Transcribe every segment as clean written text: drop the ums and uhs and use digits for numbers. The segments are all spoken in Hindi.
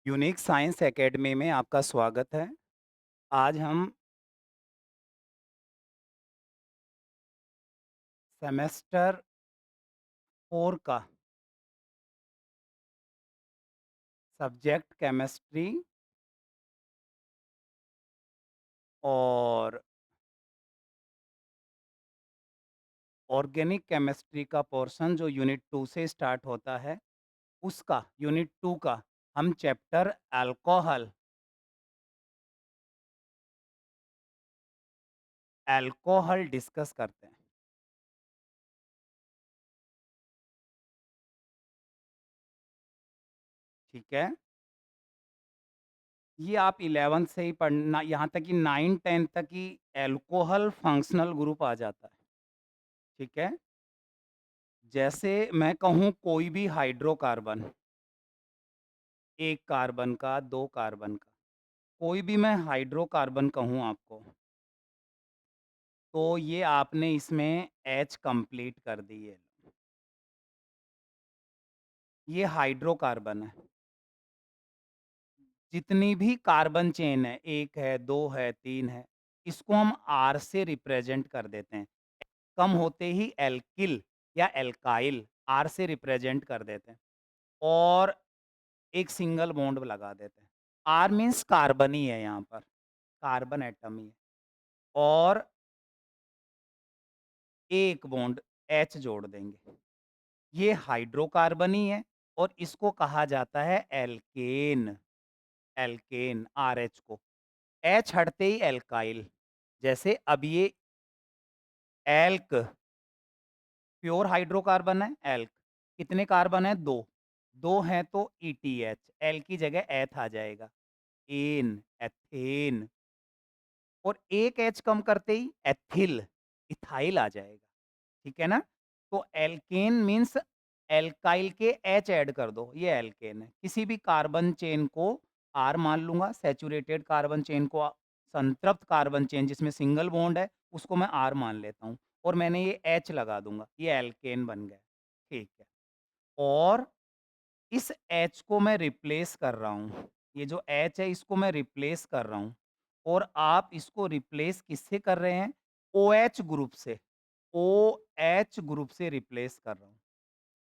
यूनिक साइंस एकेडमी में आपका स्वागत है। आज हम सेमेस्टर 4 का सब्जेक्ट केमिस्ट्री और ऑर्गेनिक केमिस्ट्री का पोर्शन जो यूनिट 2 से स्टार्ट होता है, उसका यूनिट 2 का हम चैप्टर अल्कोहल डिस्कस करते हैं। ठीक है? ये आप 11th से ही पढ़ना, यहाँ तक कि 9-10 तक ही अल्कोहल फंक्शनल ग्रुप आ जाता है। ठीक है? जैसे मैं कहूँ कोई भी हाइड्रोकार्बन, 1 कार्बन का, 2 कार्बन का, कोई भी मैं हाइड्रोकार्बन कहूँ आपको, तो ये आपने इसमें H कंप्लीट कर दी है। ये हाइड्रोकार्बन है। जितनी भी कार्बन चेन है, 1 है, 2 है, 3 है, इसको हम R से रिप्रेज़ेंट कर देते हैं। कम होते ही एल्किल या एल्काइल R से रिप्रेज़ेंट कर देते हैं और एक सिंगल बॉन्ड लगा देते हैं। R मीन्स कार्बन ही है यहाँ पर, कार्बन एटम ही है और एक बॉन्ड H जोड़ देंगे। ये हाइड्रोकार्बन ही है और इसको कहा जाता है एल्केन, एल्केन RH को। H हटते ही एल्काइल, जैसे अब ये एल्क प्योर हाइड्रोकार्बन है एल्क। कितने कार्बन है? 2। 2 हैं तो ETH, एल की जगह एथ आ जाएगा। एन, एथेन और एक H कम करते ही एथिल, इथाइल आ जाएगा। ठीक है ना? तो एल्केन मीन्स एल्काइल के H ऐड कर दो, ये एल्केन है। किसी भी कार्बन चेन को R मान लूँगा, सैचुरेटेड कार्बन चेन को संतृप्त कार्बन चेन जिसमें सिंगल बॉन्ड है, उसको मैं R मान लेता हूँ और मैंने ये H लगा दूँगा, ये एल्केन बन गया। ठीक है। और इस H को मैं रिप्लेस कर रहा हूँ, ये जो H है इसको मैं रिप्लेस कर रहा हूँ और आप इसको रिप्लेस किससे कर रहे हैं? OH ग्रुप से, OH ग्रुप से रिप्लेस कर रहा हूँ।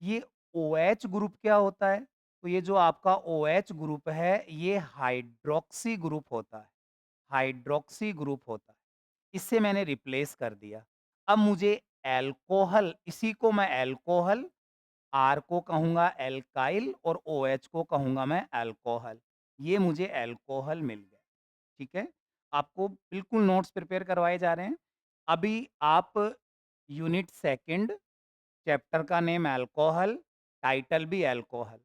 ये OH ग्रुप क्या होता है? तो ये जो आपका OH ग्रुप है, ये हाइड्रॉक्सी ग्रुप होता है, हाइड्रॉक्सी ग्रुप होता है। इससे मैंने रिप्लेस कर दिया। अब मुझे अल्कोहल, इसी को मैं अल्कोहल, R को कहूँगा एल्काइल और OH को कहूँगा मैं अल्कोहल। ये मुझे अल्कोहल मिल गया, ठीक है? आपको बिल्कुल नोट्स प्रिपेयर करवाए जा रहे हैं। अभी आप यूनिट 2 चैप्टर का नेम अल्कोहल, टाइटल भी अल्कोहल।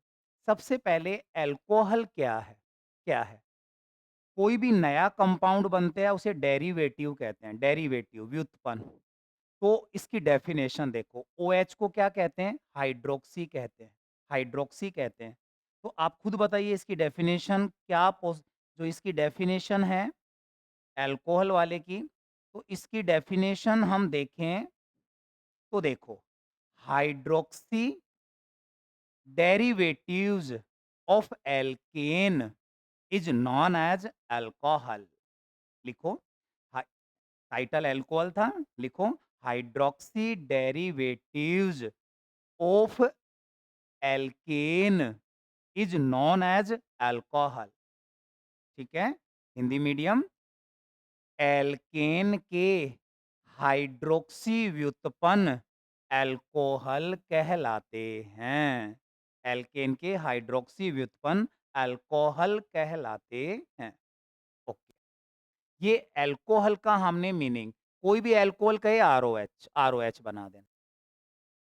सबसे पहले अल्कोहल क्या है? क्या है? कोई भी नया कंपाउंड बनता है उसे डेरिवेटिव कहते हैं, डेरिवेटिव व्युत्पन्न। तो इसकी डेफिनेशन देखो, OH को क्या कहते हैं? हाइड्रोक्सी कहते हैं, हाइड्रोक्सी कहते हैं। तो आप खुद बताइए इसकी डेफिनेशन क्या जो इसकी डेफिनेशन है अल्कोहल वाले की, तो इसकी डेफिनेशन हम देखें तो देखो, hydroxy derivatives of alkane is known as alcohol. लिखो, टाइटल अल्कोहल था, लिखो hydroxy derivatives of alkane is known as alcohol. ठीक है? हिंदी मीडियम, एल्केन के हाइड्रोक्सी व्युत्पन्न अल्कोहल कहलाते हैं। एल्केन के हाइड्रोक्सी व्युत्पन्न अल्कोहल कहलाते हैं। ओके। ये अल्कोहल का हमने मीनिंग, कोई भी अल्कोहल कहे आरओएच बना देना।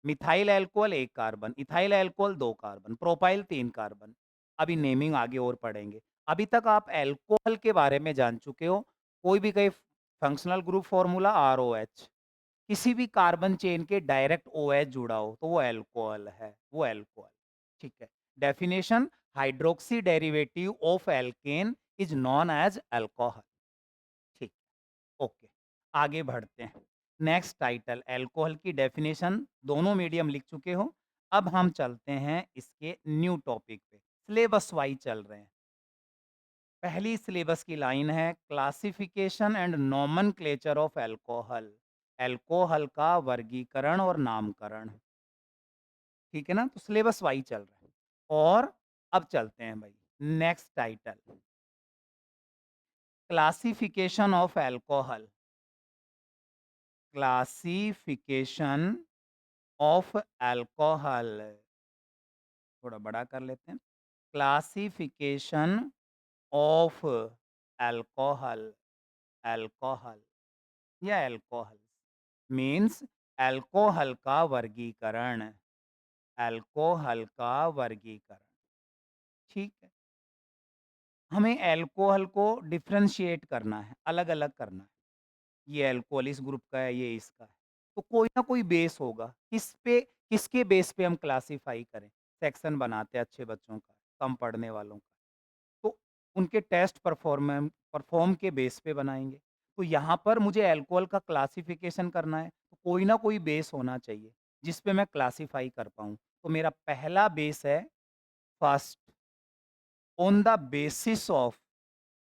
Methyl alcohol 1 carbon, ethyl alcohol 2 carbon, propyl 3 carbon. अभी नेमिंग आगे और पढ़ेंगे। अभी तक आप अल्कोहल के बारे में जान चुके हो। कोई भी कहे फंक्शनल ग्रुप फॉर्मूला आरओएच, किसी भी कार्बन चेन के डायरेक्ट ओएच जुड़ा हो तो वो अल्कोहल है, वो अल्कोहल। ठीक है। Definition, hydroxy derivative of alkane is known as alcohol. ठीक, ओके, आगे बढ़ते हैं। नेक्स्ट टाइटल, अल्कोहल की डेफिनेशन दोनों मीडियम लिख चुके हो। अब हम चलते हैं इसके न्यू टॉपिक पे, सिलेबस वाइज चल रहे हैं। पहली सिलेबस की लाइन है classification and nomenclature of alcohol. Alcohol का वर्गीकरण और नामकरण। ठीक है ना? तो सिलेबस वाइज चल रहा है। और अब चलते हैं भाई, next title, classification of alcohol. Classification of alcohol, थोड़ा बड़ा कर लेते हैं। क्लासिफिकेशन ऑफ अल्कोहल, अल्कोहल या अल्कोहल मीन्स अल्कोहल का वर्गीकरण, अल्कोहल का वर्गीकरण। ठीक है। हमें अल्कोहल को डिफरेंशिएट करना है, अलग-अलग करना है। ये अल्कोहल इस ग्रुप का है, ये इसका है। तो कोई ना कोई बेस होगा, किसके बेस पे हम क्लासिफाई करें? सेक्शन बनाते हैं अच्छे बच्चों का, कम पढ़ने वालों का। तो उनके टेस्ट परफॉर्म के बेस पे बनाएँगे। तो यहाँ पर मुझे अल्कोहल का क्लासिफिकेशन करना है, तो कोई ना कोई बेस होना चाहिए, जिस पे मैं क्लासिफाई कर पाऊँ। तो मेरा पहला बेस है first, on the basis of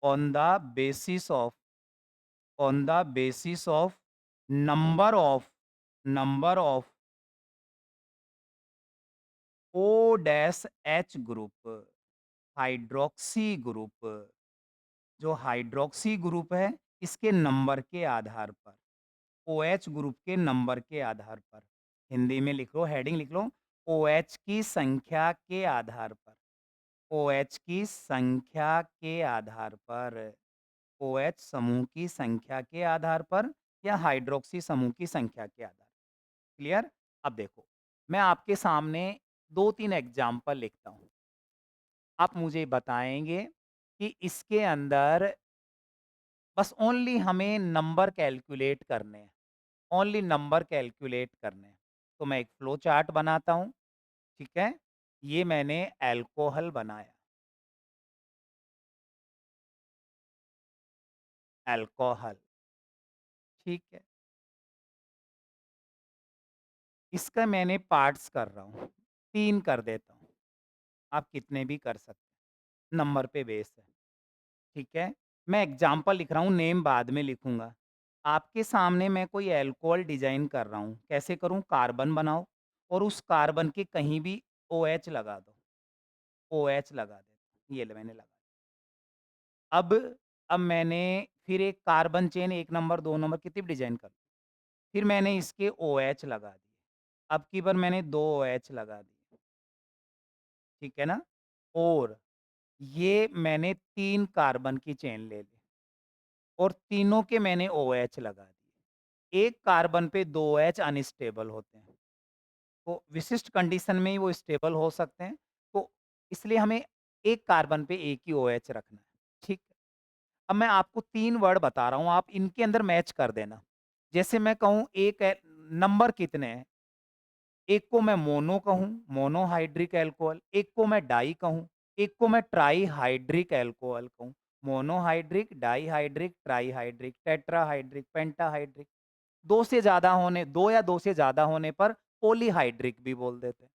on the basis of on the basis of number of number of O dash H group, hydroxy group. जो हाइड्रॉक्सी ग्रुप है, इसके नंबर के आधार पर, ओएच ग्रुप के नंबर के आधार पर। हिंदी में लिख लो, हेडिंग लिख लो, ओएच की संख्या के आधार पर, ओएच की संख्या के आधार पर, ओएच समूह की संख्या के आधार पर या हाइड्रॉक्सी समूह की संख्या के आधार पर। क्लियर? अब देखो, मैं आपके सामने 2-3 एग्ज़ाम्पल लिखता हूँ। आप मुझे बताएँगे कि इसके अंदर बस ओनली हमें नंबर कैलकुलेट करने हैं, ओनली नंबर कैलकुलेट करने हैं। तो मैं एक फ्लो चार्ट बनाता हूँ, ठीक है? ये मैंने अल्कोहल बनाया, अल्कोहल, ठीक है? इसका मैंने पार्ट्स कर रहा हूँ, 3 कर देता हूँ, आप कितने भी कर सकते हैं, नंबर पे बेस है, ठीक है? मैं एग्ज़ाम्पल लिख रहा हूँ, नेम बाद में लिखूँगा। आपके सामने मैं कोई अल्कोहल डिज़ाइन कर रहा हूँ, कैसे करूँ? कार्बन बनाओ और उस कार्बन के कहीं भी ओएच लगा दो, ओएच लगा दें, ये ले मैंने लगा। अब अब मैंने फिर एक कार्बन चेन 1 नंबर, 2 नंबर कितनी भी डिज़ाइन कर ली। फिर मैंने इसके ओएच लगा दिए। अब की बार मैंने 2 ओएच लगा दिए, ठीक है ना? और ये मैंने 3 कार्बन की चेन ले ली और तीनों के मैंने ओएच लगा दिए। एक कार्बन पे 2 ओएच अनस्टेबल होते हैं, तो विशिष्ट कंडीशन में ही वो स्टेबल हो सकते हैं, तो इसलिए हमें एक कार्बन पे एक ही ओएच रखना है, ठीक है? अब मैं आपको 3 वर्ड बता रहा हूँ, आप इनके अंदर मैच कर देना। जैसे मैं कहूँ एक नंबर कितने हैं? एक को मैं मोनो कहूँ, मोनोहाइड्रिक अल्कोहल, एक को मैं डाई कहूँ, एक को मैं ट्राइहाइड्रिक अल्कोहल कहूँ। Monohydric, dihydric, trihydric, tetrahydric, pentahydric. 2 से ज़्यादा होने 2 या 2 से ज़्यादा होने पर पॉलीहाइड्रिक भी बोल देते हैं।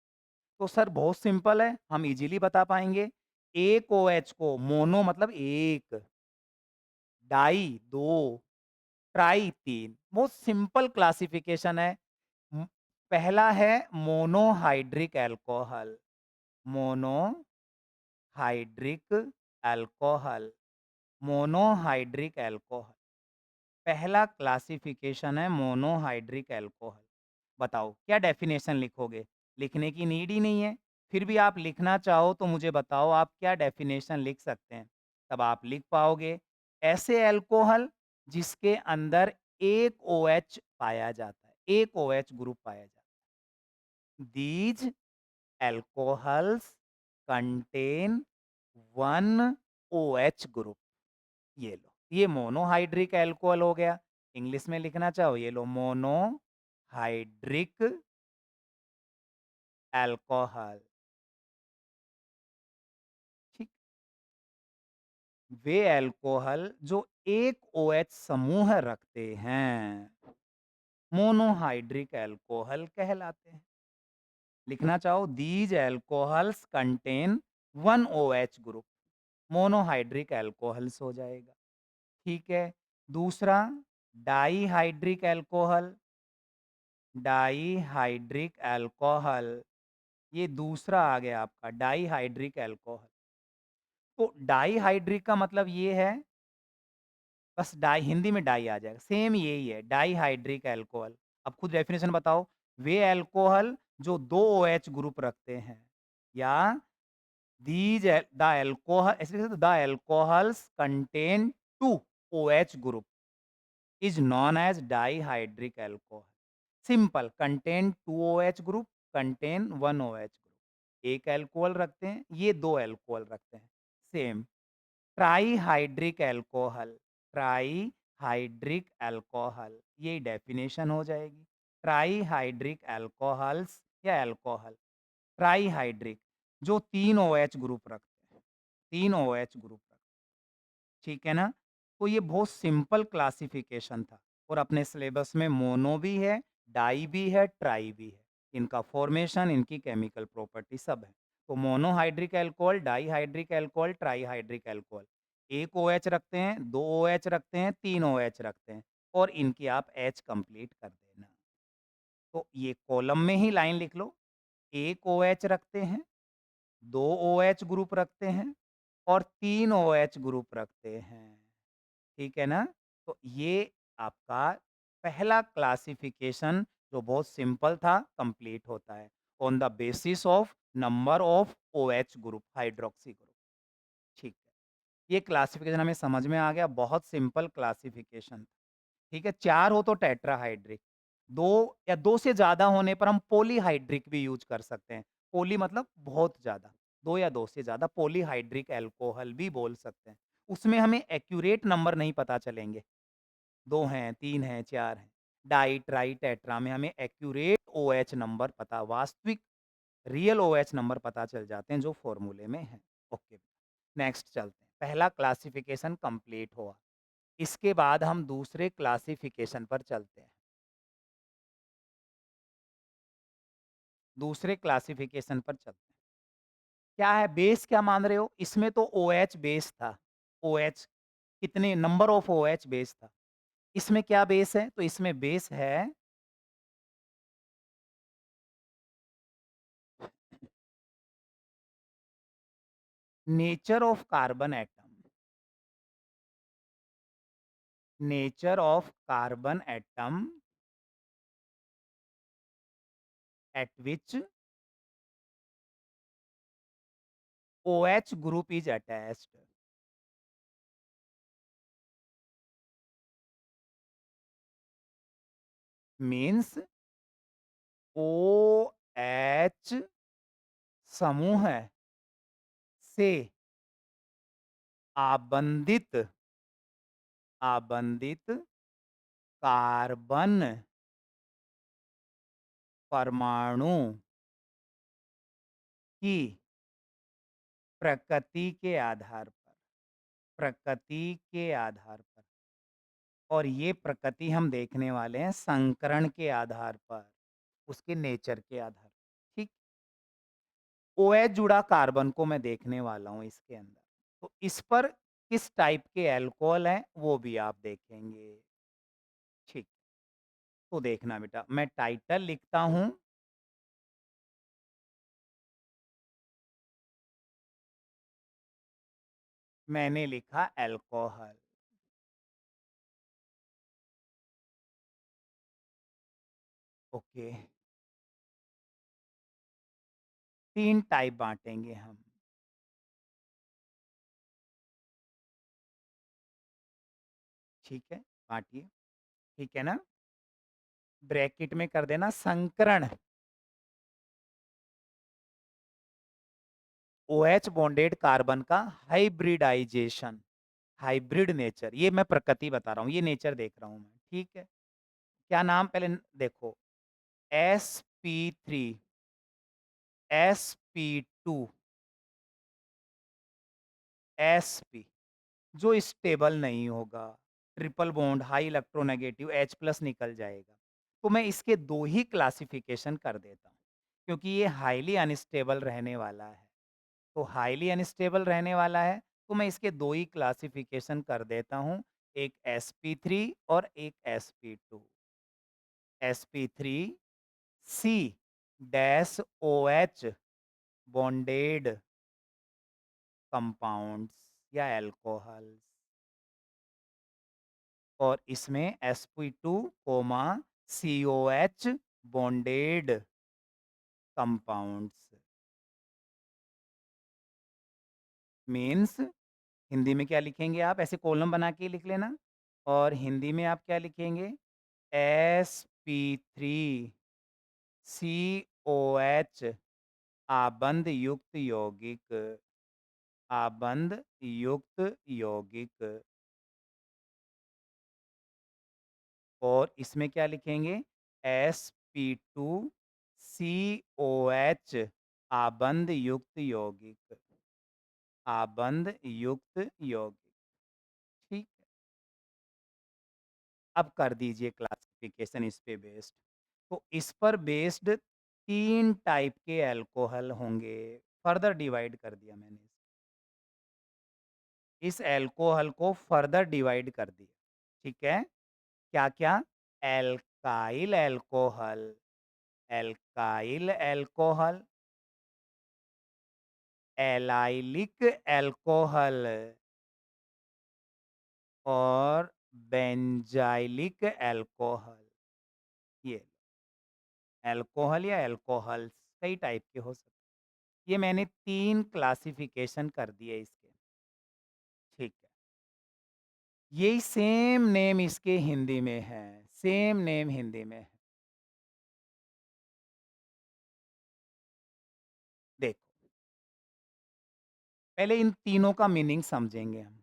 तो सर बहुत सिंपल है, हम इज़िली बता पाएँगे। एक ओएच को मोनो मतलब 1, डाई 2, ट्राई 3, बहुत सिंपल क्लासिफिकेशन है। उम, पहला है monohydric alcohol, monohydric alcohol, monohydric alcohol. पहला क्लासिफिकेशन है मोनोहाइड्रिक अल्कोहल। बताओ क्या डेफिनेशन लिखोगे? लिखने की नीड ही नहीं है। फिर भी आप लिखना चाहो तो मुझे बताओ आप क्या डेफिनेशन लिख सकते हैं? तब आप लिख पाओगे, ऐसे अल्कोहल जिसके अंदर एक ओएच पाया जाता है, एक ओएच ग्रुप पाया जाता है। These alcohols contain 1 OH group. ये लो, ये मोनोहाइड्रिक अल्कोहल हो गया। इंग्लिश में लिखना चाहो ये लो, मोनोहाइड्रिक अल्कोहल, ठीक। वे अल्कोहल जो एक ओएच समूह रखते हैं, मोनोहाइड्रिक अल्कोहल कहलाते हैं। लिखना चाहो these alcohols contain 1 OH group, monohydric alcohols हो जाएगा, ठीक है। दूसरा डाइहाइड्रिक अल्कोहल, डाइहाइड्रिक अल्कोहल, ये दूसरा आ गया आपका डाइहाइड्रिक अल्कोहल। तो डाइहाइड्रिक का मतलब ये है, बस डाई हिंदी में डाई आ जाएगा, सेम यही है डाइहाइड्रिक अल्कोहल। अब खुद डेफिनेशन बताओ, वे अल्कोहल जो 2 ओएच ग्रुप रखते हैं, या दीज द अल्कोहल, ऐसे लिख सकते the alcohols contain 2 OH group is known as dihydric alcohol. Simple, contain 2 OH group, contain 1 OH group. एक अल्कोहल रखते हैं, ये 2 अल्कोहल रखते हैं, same. Trihydric alcohol, trihydric alcohol, ये डेफिनेशन हो जाएगी। ट्राइहाइड्रिक अल्कोहल्स या अल्कोहल, ट्राइहाइड्रिक जो 3 ओएच ग्रुप रखते हैं, 3 ओएच ग्रुप रखते हैं, ठीक है ना? तो ये बहुत सिंपल क्लासिफिकेशन था, और अपने सिलेबस में मोनो भी है, डाई भी है, ट्राई भी है। इनका फॉर्मेशन, इनकी केमिकल प्रॉपर्टी सब है। तो monohydric alcohol, dihydric alcohol, trihydric alcohol. 1 OH रखते हैं, 2 ओएच रखते हैं, 3 ओएच रखते हैं, और इनकी आप एच कंप्लीट कर देना। तो ये कॉलम में ही लाइन लिख लो, 1 ओएच रखते हैं, 2 ओएच ग्रुप रखते हैं, और 3 ओएच ग्रुप रखते हैं। ठीक है ना? तो ये आपका पहला क्लासिफिकेशन जो बहुत सिंपल था, कंप्लीट होता है on the basis of number of OH group, hydroxy group. ठीक है, ये क्लासिफिकेशन हमें समझ में आ गया, बहुत सिंपल क्लासिफिकेशन। ठीक है, 4 हो तो टेट्राहाइड्रिक, 2 या 2 से ज़्यादा होने पर हम पॉलीहाइड्रिक भी यूज़ कर सकते हैं। पॉली मतलब बहुत ज़्यादा, 2 या 2 से ज़्यादा पॉलीहाइड्रिक अल्कोहल भी बोल सकते हैं। उसमें हमें एक्यूरेट नंबर नहीं पता चलेंगे, 2 हैं, 3 हैं, 4 हैं। डाई, ट्राई, टेट्रा में हमें एक्यूरेट ओएच नंबर पता, वास्तविक रियल ओएच नंबर पता चल जाते हैं जो फ़ॉर्मूले में हैं। ओके, नेक्स्ट चलते हैं। पहला क्लासिफिकेशन कंप्लीट हुआ। इसके बाद हम दूसरे क्लासिफिकेशन पर चलते हैं। दूसरे क्लासिफिकेशन पर चलते हैं। क्या है बेस, क्या मान रहे हो? इसमें तो ओएच बेस था। ओएच कितने नंबर ऑफ ओएच बेस था। इसमें क्या बेस है? तो इसमें बेस है nature of carbon atom. Nature of carbon atom at which OH group is attached, means OH समूह से आबंधित आबंधित कार्बन परमाणु की प्रकृति के आधार पर, प्रकृति के आधार पर, और ये प्रकृति हम देखने वाले हैं संकरण के आधार पर, उसके नेचर के आधार पर, ठीक। ओएच जुड़ा कार्बन को मैं देखने वाला हूँ इसके अंदर, तो इस पर किस टाइप के अल्कोहल हैं वो भी आप देखेंगे, ठीक। तो देखना बेटा, मैं टाइटल लिखता हूँ, मैंने लिखा अल्कोहल। ओके, 3 टाइप बांटेंगे हम। ठीक है, बांटिए, ठीक है ना? ब्रैकेट में कर देना संकरण, ओएच बॉन्डेड कार्बन का हाइब्रिडाइजेशन, हाइब्रिड नेचर, ये मैं प्रकृति बता रहा हूँ, ये नेचर देख रहा हूँ मैं, ठीक है। क्या नाम पहले देखो, sp3, sp2, sp, जो स्टेबल नहीं होगा, triple bond, high electronegative, H plus निकल जाएगा। तो मैं इसके 2 ही क्लासिफिकेशन कर देता हूँ, क्योंकि ये हाईली अनस्टेबल रहने वाला है। तो हाईली अनस्टेबल रहने वाला है, तो मैं इसके 2 ही क्लासिफ़िकेशन कर देता हूँ, एक sp3 और एक sp2। sp3 C dash OH bonded compounds या अल्कोहल्स और इसमें sp2 comma COH bonded compounds means Hindi में क्या लिखेंगे आप ऐसे कॉलम बना के लिख लेना और हिंदी में आप क्या लिखेंगे sp3 COH आबंध युक्त यौगिक आबंध युक्त यौगिक और इसमें क्या लिखेंगे sp2COH आबंध युक्त यौगिक आबंध युक्त यौगिक ठीक है अब कर दीजिए क्लासिफिकेशन इस पे बेस्ड तो इस पर बेस्ड 3 टाइप के अल्कोहल होंगे फर्दर डिवाइड कर दिया मैंने इस अल्कोहल को फर्दर डिवाइड कर दिया ठीक है क्या-क्या alkyl alcohol alkyl alcohol allylic alcohol और बेंजाइलिक अल्कोहल ये अल्कोहल या अल्कोहल्स कई टाइप के हो सकते हैं। ये मैंने 3 क्लासिफिकेशन कर दिए इसके। ठीक है। यही सेम नेम इसके हिंदी में है, सेम नेम हिंदी में है। देखो, पहले इन तीनों का मीनिंग समझेंगे हम।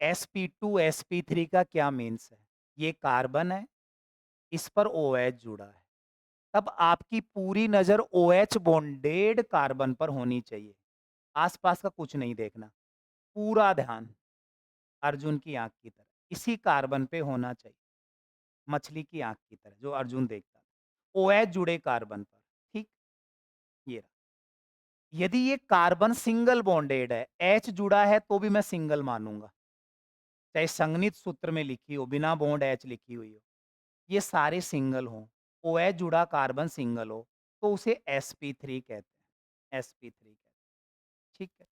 sp2, sp3 का क्या मीन्स है? ये कार्बन है, इस पर OH जुड़ा है। तब आपकी पूरी नज़र OH बॉन्डेड कार्बन पर होनी चाहिए। आस-पास का कुछ नहीं देखना, पूरा ध्यान अर्जुन की आँख की तरह, इसी कार्बन पे होना चाहिए, मछली की आँख की तरह जो अर्जुन देखता था। OH जुड़े कार्बन पर, ठीक? ये रहा। यदि ये कार्बन सिंगल बॉन्डेड है, H जुड़ा है तो भी मैं सिंगल मानूँगा, चाहे संगनित सूत्र में लिखी हो, बिना बॉन्ड H लिखी हुई हो। ये सारे सिंगल हों, OH जुड़ा कार्बन सिंगल हो, तो उसे sp3 कहते हैं, sp3 कहते हैं, ठीक है?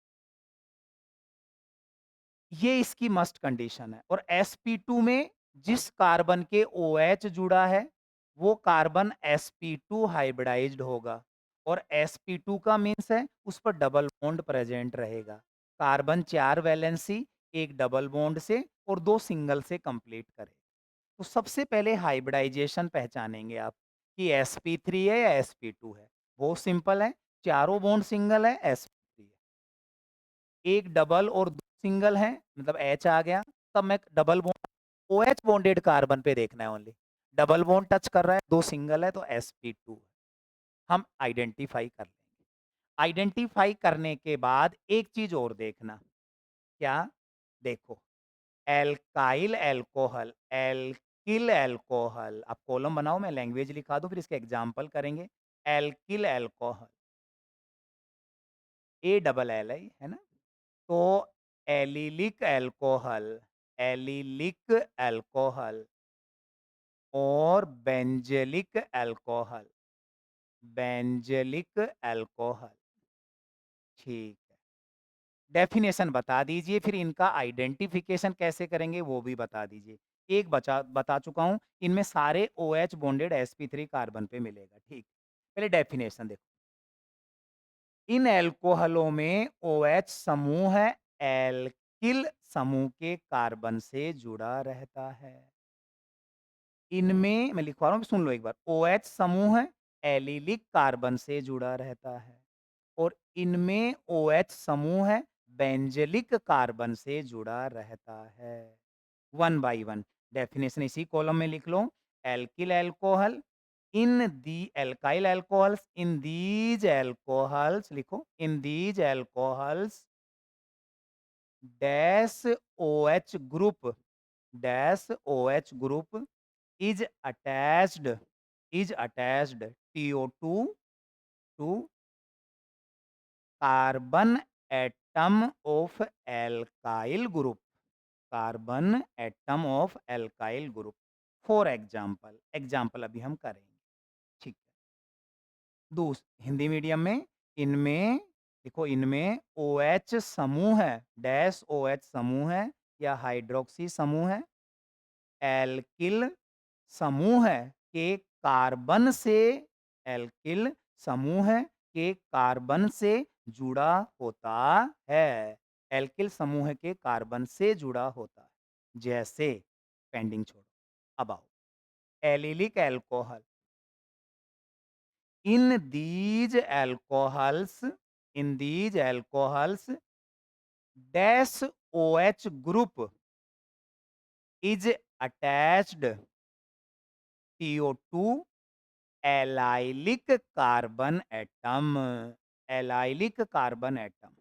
ये इसकी मस्ट कंडीशन है और sp2 में जिस कार्बन के OH जुड़ा है, वो कार्बन sp2 हाइब्रिडाइज्ड होगा और sp2 का मीन्स है उस पर डबल बॉन्ड प्रेजेंट रहेगा। कार्बन 4 वैलेंसी, 1 डबल बॉन्ड से और 2 सिंगल से कंप्लीट करे। तो सबसे पहले हाइब्रिडाइजेशन पहचानेंगे आप कि sp3 है या sp2 है। बहुत सिंपल है, चारों बॉन्ड सिंगल है, sp3 है। एक डबल और 2 सिंगल हैं, मतलब H आ गया, तब मैं double bond OH bonded carbon पे देखना है ओनली। डबल बॉन्ड टच कर रहा है, 2 सिंगल है तो sp2 है। हम आइडेंटिफाई कर लेंगे। आइडेंटिफाई करने के बाद एक चीज़ और देखना, क्या? देखो, एल्काइल अल्कोहल, एल्किल अल्कोहल, आप कॉलम बनाओ मैं लैंग्वेज लिखा दूँ फिर इसके एग्ज़ाम्पल करेंगे। Alkyl alcohol, A double L I है ना? तो एलिलिक अल्कोहल एलिलिक अल्कोहल और बेंजेलिक अल्कोहल बेंजेलिक अल्कोहल ठीक है। डेफिनेशन बता दीजिए फिर इनका आइडेंटिफिकेशन कैसे करेंगे वो भी बता दीजिए। एक बता चुका हूँ, इनमें सारे OH बॉन्डेड sp3 कार्बन पे मिलेगा, ठीक। पहले डेफिनेशन देखो। इन अल्कोहलों में OH समूह है, एल्किल समूह के कार्बन से जुड़ा रहता है। इनमें मैं लिखवा रहा हूँ, सुन लो एक बार। OH समूह है, एलिलिक कार्बन से जुड़ा रहता है और इनमें OH समूह है, बेंजेलिक कार्बन से जुड़ा रहता है। वन बाय वन डेफिनेशन इसी कॉलम में लिख लो। Alkyl alcohol in the alkyl alcohols in these alcohols लिखो in these alcohols dash OH group dash OH group is attached TO2 to carbon atom of alkyl group, carbon atom of alkyl group. For example, example अभी हम करेंगे, ठीक है। हिंदी मीडियम में, इनमें देखो, इनमें OH समूह है, डैश OH समूह है या हाइड्रोक्सी समूह है, एल्किल समूह है के कार्बन से, एल्किल समूह के कार्बन से जुड़ा होता है, एल्किल समूह के कार्बन से जुड़ा होता है। जैसे, पेंडिंग छोड़ो, अब आओ, allylic alcohol. In these alcohols, in these alcohols, dash OH group is attached CO2 allylic carbon atom, allylic carbon atom।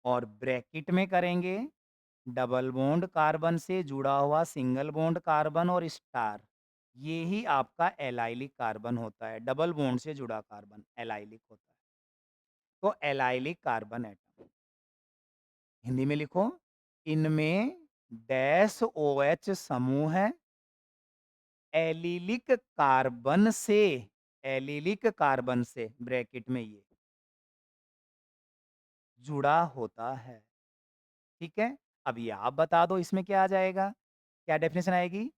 और ब्रैकेट में करेंगे, डबल बॉन्ड कार्बन से जुड़ा हुआ सिंगल बॉन्ड कार्बन और स्टार, ये ही आपका एलाइलिक कार्बन होता है। डबल बॉन्ड से जुड़ा कार्बन एलाइलिक होता है। तो एलाइलिक कार्बन एटम, हिंदी में लिखो, इनमें डैश OH समूह है, एलिलिक कार्बन से, एलिलिक कार्बन से ब्रैकेट में ये जुड़ा होता है, ठीक है। अब ये आप बता दो इसमें क्या आ जाएगा, क्या डेफिनेशन आएगी।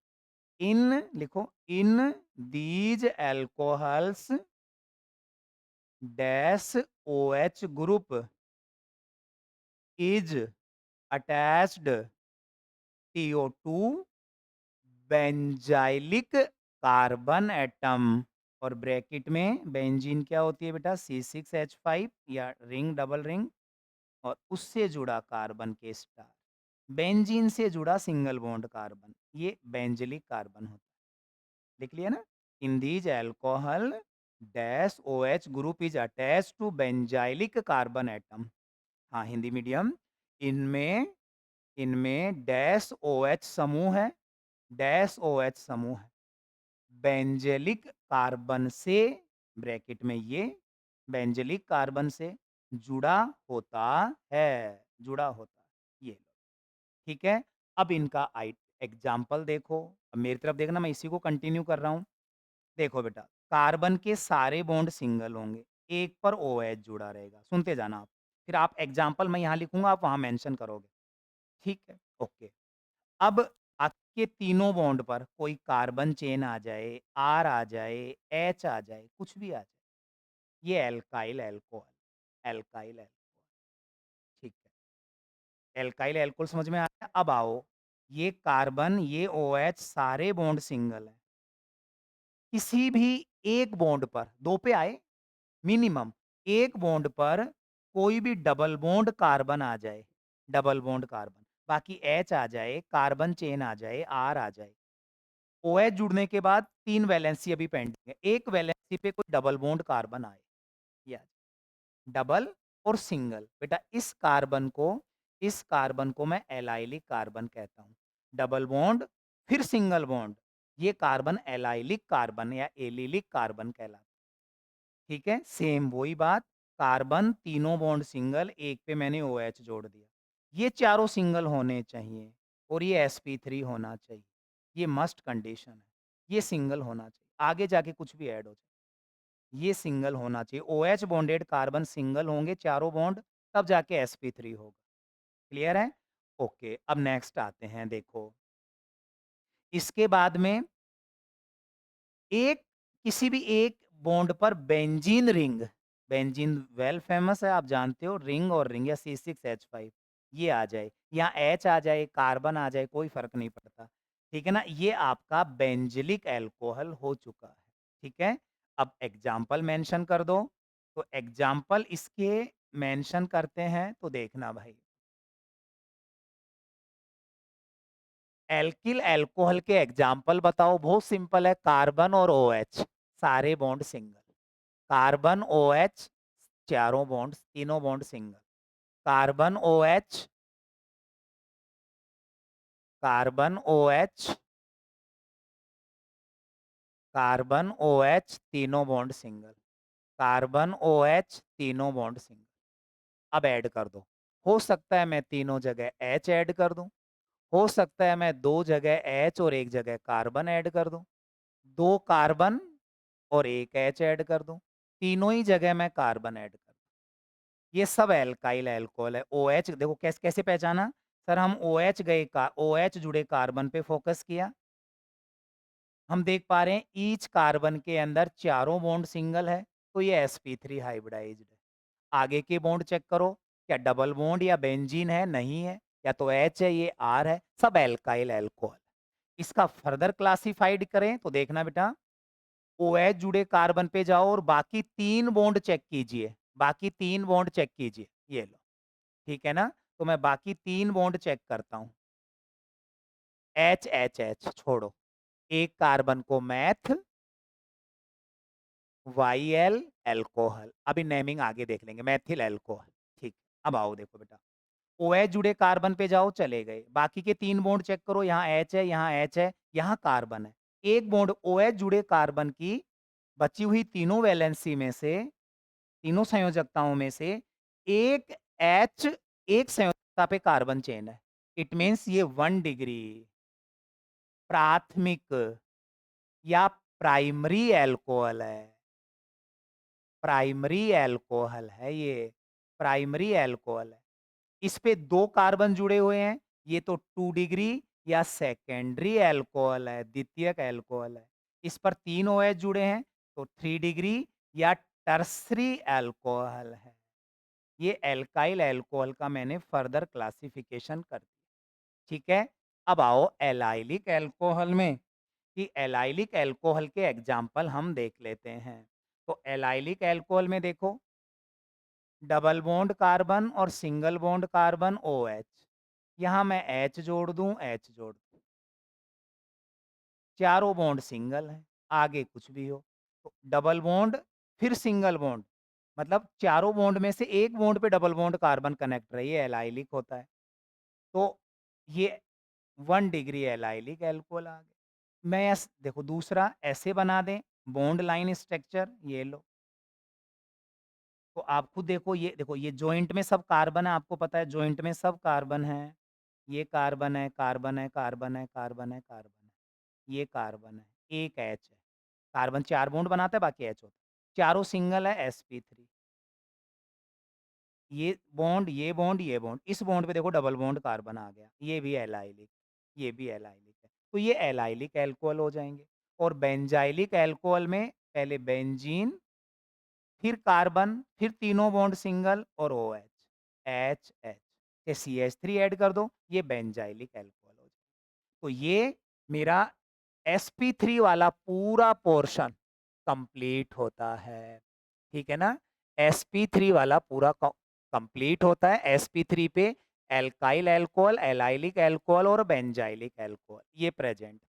इन लिखो, in these alcohols dash OH group is attached CO2 benzylic carbon atom. और ब्रैकेट में बेंजीन क्या होती है बेटा, C6H5 या रिंग, डबल रिंग, और उससे जुड़ा कार्बन के स्टार, बेंजीन से जुड़ा सिंगल बॉन्ड कार्बन, ये बेंजलिक कार्बन होता है। लिख लिया ना। In these alcohol dash OH group is attach to benzylic carbon atom. हाँ, हिंदी मीडियम, इनमें इनमें डैश OH समूह है, डैश OH समूह है, बेंजेलिक कार्बन से, ब्रैकेट में ये बेंजेलिक कार्बन से जुड़ा होता है, जुड़ा होता है ये, ठीक है। अब इनका एग्जाम्पल देखो, अब मेरी तरफ देखना, मैं इसी को कंटिन्यू कर रहा हूं। देखो बेटा, कार्बन के सारे बॉन्ड सिंगल होंगे, एक पर OH जुड़ा रहेगा, सुनते जाना आप, फिर आप एग्जाम्पल मैं यहां लिखूंगा, आप वहां मेंशन करोगे, ठीक है, ओके। अब आपके तीनों बॉन्ड पर कोई कार्बन चेन आ जाए, R आ जाए, H आ जाए, कुछ भी आ जाए, ये एल्काइल एल्कोहल, एल्काइल एल्कोहल, ठीक है। एल्काइल एल्कोहल समझ में आया। अब आओ, ये कार्बन, ये OH सारे बॉन्ड सिंगल है, किसी भी एक बॉन्ड पर, दो पे आए मिनिमम, एक बॉन्ड पर कोई भी डबल बॉन्ड कार्बन आ जाए, डबल बॉन्ड कार्बन, बाकी H आ जाए, कार्बन चेन आ जाए, R आ जाए, OH जुड़ने के बाद 3 वैलेंसी अभी पेंडिंग है। एक वैलेंसी पे कोई डबल बॉन्ड कार्बन आए, या डबल और सिंगल, बेटा इस कार्बन को मैं एलाइलिक कार्बन कहता हूँ। डबल बॉन्ड फिर सिंगल बॉन्ड, ये कार्बन एलाइलिक कार्बन या एलिलिक कार्बन कहलाता है, ठीक है। सेम वही बात, कार्बन तीनों बॉन्ड सिंगल, एक पे मैंने OH जोड़ दिया, ये चारों सिंगल होने चाहिए और ये sp3 होना चाहिए, ये मस्ट कंडीशन है, ये सिंगल होना चाहिए, आगे जाके कुछ भी ऐड हो जाए, ये सिंगल होना चाहिए। OH बॉन्डेड कार्बन सिंगल होंगे चारों बॉन्ड, तब जाके sp3 होगा, क्लियर है। ओके, अब नेक्स्ट आते हैं, देखो इसके बाद में एक, किसी भी एक बॉन्ड पर benzene ring, benzene well famous है, आप जानते हो, रिंग और रिंग या C6H5, ये आ जाए, यहाँ H आ जाए, कार्बन आ जाए, कोई फर्क नहीं पड़ता, ठीक है ना। ये आपका बेंजिलिक एल्कोहल हो चुका है, ठीक है। अब एग्जाम्पल मेंशन कर दो, तो एग्जाम्पल इसके मेंशन करते हैं तो देखना भाई, एल्किल एल्कोहल के एग्जाम्पल बताओ, बहुत सिंपल है, कार्बन और OH सारे बॉन्ड सिंगल, कार्बन OH चारों बॉन्ड, तीनों bond single, carbon OH, carbon OH, carbon OH तीनों बॉन्ड सिंगल, कार्बन OH तीनों बॉन्ड सिंगल। अब ऐड कर दो, हो सकता है मैं तीनों जगह H ऐड कर दूँ, हो सकता है मैं 2 जगह H और 1 जगह कार्बन ऐड कर दूँ, 2 कार्बन और 1 H ऐड कर दूँ, तीनों ही जगह मैं कार्बन ऐड कर दूँ। ये सब एल्काइल अल्कोहल है। OH देखो कैसे पहचाना? सर हम OH जुड़े कार्बन पे फ़ोकस किया, हम देख पा रहे हैं ईच कार्बन के अंदर चारों बॉन्ड सिंगल है, तो ये sp3 हाइब्रिडाइज्ड है। आगे के बॉन्ड चेक करो, क्या डबल बॉन्ड या बेंजीन है? नहीं है, या तो H है, ये R है, सब एल्काइल अल्कोहल। इसका फर्दर क्लासिफाइड करें तो देखना बेटा, OH जुड़े कार्बन पे जाओ और बाकी 3 बॉन्ड चेक कीजिए, बाकी 3 बॉन्ड चेक कीजिए, ये लो, ठीक है ना? तो मैं बाकी 3 बॉन्ड चेक करता हूँ। H, H, H छोड़ो, एक कार्बन को मैथ, YL अल्कोहल, अभी नेमिंग आगे देख लेंगे, मेथिल अल्कोहल, ठीक। अब आओ देखो बेटा, OH जुड़े कार्बन पे जाओ, चले गए, बाकी के 3 बॉन्ड चेक करो, यहाँ H है, यहाँ H है, यहाँ कार्बन है। एक बॉन्ड OH जुड़े कार्बन की बची हुई तीनों वैलेंसी में से, तीनों संयोजकताओं में से एक H एक संयोजकता पे कार्बन चेन है। इट मीन्स ये 1 डिग्री प्राथमिक या प्राइमरी अल्कोहल है। प्राइमरी अल्कोहल है ये, प्राइमरी अल्कोहल है। इस पे 2 कार्बन जुड़े हुए हैं, ये तो 2 डिग्री या सेकेंडरी अल्कोहल है, द्वितीयक अल्कोहल है। इस पर 3 OH जुड़े हैं, तो 3 डिग्री या टर्सरी अल्कोहल है। ये एल्काइल अल्कोहल का मैंने फर्दर क्लासिफिकेशन कर दिया, ठीक है? अब आओ एलाइलिक अल्कोहल में, कि एलाइलिक अल्कोहल के एग्जाम्पल हम देख लेते हैं। तो एलाइलिक अल्कोहल में देखो, डबल बॉन्ड कार्बन और सिंगल बॉन्ड कार्बन OH, यहाँ मैं H जोड़ दूं, H जोड़ दूं, चारों बॉन्ड सिंगल हैं, आगे कुछ भी हो। तो डबल बॉन्ड फिर सिंगल बॉन्ड, मतलब चारों बॉन्ड में से एक बॉन्ड पे डबल बॉन्ड कार्बन कनेक्ट रही है, एलाइलिक होता है। तो ये 1 डिग्री एलाइलिक अल्कोहल आ गया। मैं देखो दूसरा ऐसे बना दें, बॉन्ड लाइन स्ट्रक्चर ये लो, तो आप खुद देखो ये जॉइंट में सब कार्बन है, आपको पता है जॉइंट में सब कार्बन है। ये कार्बन है, कार्बन है, कार्बन है, कार्बन है, कार्बन है, ये कार्बन है, एक H है। कार्बन 4 बॉन्ड बनाता है, बाकी H होता है। चारों सिंगल है, sp3। ये बॉन्ड, ये बॉन्ड, ये बॉन्ड, इस बॉन्ड पे देखो डबल बॉन्ड कार्बन आ गया, ये भी एलाइलिक, ये भी एलाइलिक है। तो ये एलाइलिक अल्कोहल हो जाएँगे। और बेंजाइलिक अल्कोहल में पहले बेंजीन, फिर कार्बन, फिर तीनों बॉन्ड सिंगल और OH, H, H, ये CH3 ऐड कर दो, ये बेंजाइलिक अल्कोहल हो जाएगा। तो ये मेरा sp3 वाला पूरा पोर्शन कंप्लीट होता है, ठीक है ना? sp3 वाला पूरा कंप्लीट होता है, sp3 पे एल्काइल अल्कोहल, एलाइलिक अल्कोहल और बेंजाइलिक अल्कोहल ये प्रेजेंट।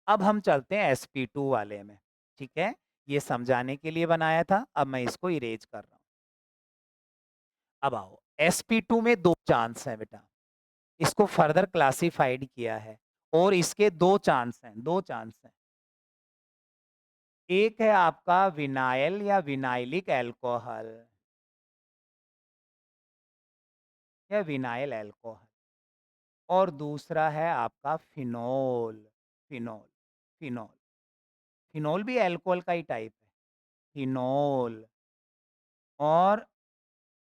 अब हम चलते हैं sp2 वाले में, ठीक है? ये समझाने के लिए बनाया था, अब मैं इसको इरेज कर रहा हूँ। अब आओ, sp2 में 2 चांस हैं बेटा, इसको फर्दर क्लासिफाइड किया है और इसके 2 चांस हैं, 2 चांस हैं। एक है आपका विनाइल या विनाइलिक अल्कोहल या विनाइल अल्कोहल, और दूसरा है आपका फिनोल, फिनोल, फिनोल। फिनोल भी अल्कोहल का ही टाइप है, फिनोल और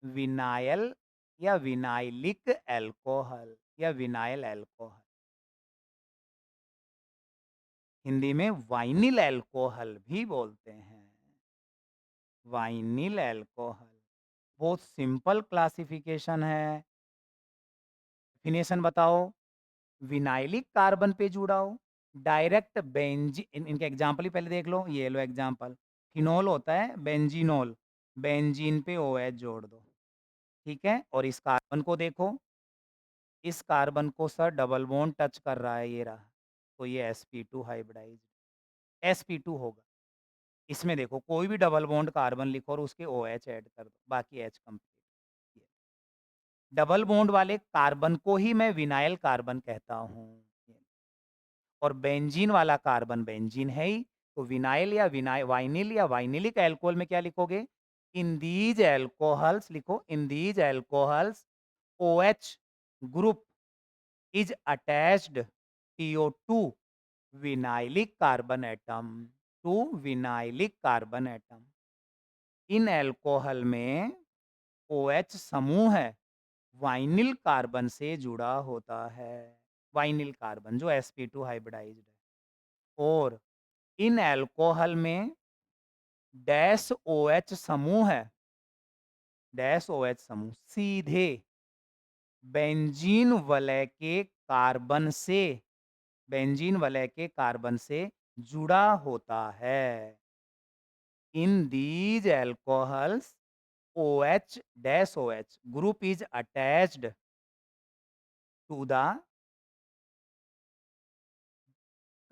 विनाइल या विनाइलिक अल्कोहल या विनाइल अल्कोहल। हिंदी में वाइनिल अल्कोहल भी बोलते हैं, वाइनिल अल्कोहल। बहुत सिंपल क्लासिफिकेशन है। डेफिनेशन बताओ, विनाइलिक कार्बन पे जुड़ा हो, डायरेक्ट इनके एग्जाम्पल ही पहले देख लो, ये लो एग्जाम्पल, फिनोल होता है बेंजीनोल, बेंजीन पे OH जोड़ दो, ठीक है? और इस कार्बन को देखो, इस कार्बन को सर डबल बॉन्ड टच कर रहा है, ये रहा, तो ये sp2 हाइब्रिडाइज्ड, sp2 होगा। इसमें देखो कोई भी डबल बॉन्ड कार्बन लिखो और उसके OH ऐड कर दो, बाकी H कंप्लीट। डबल बॉन्ड वाले कार्बन को ही मैं विनाइल कार्बन कहता हूँ। और बेंजीन वाला कार्बन बेंजीन है ही, तो विनाइल या वाइनिल या वाइनिलिक अल्कोहल में क्या लिखोगे? इन दीज अल्कोहल्स लिखो, in these alcohols OH group is attached CO2 vinylic carbon atom to vinylic carbon atom. In alcohol में OH समूह है वाइनिल कार्बन से जुड़ा होता है। वाइनिल कार्बन जो sp2 हाइब्रिडाइज्ड है और इन अल्कोहल में डैश OH समूह है। डैश OH समूह सीधे बेंजीन वलय के कार्बन से बेंजीन वलय के कार्बन से जुड़ा होता है। In these alcohols, OH dash OH group is attached to the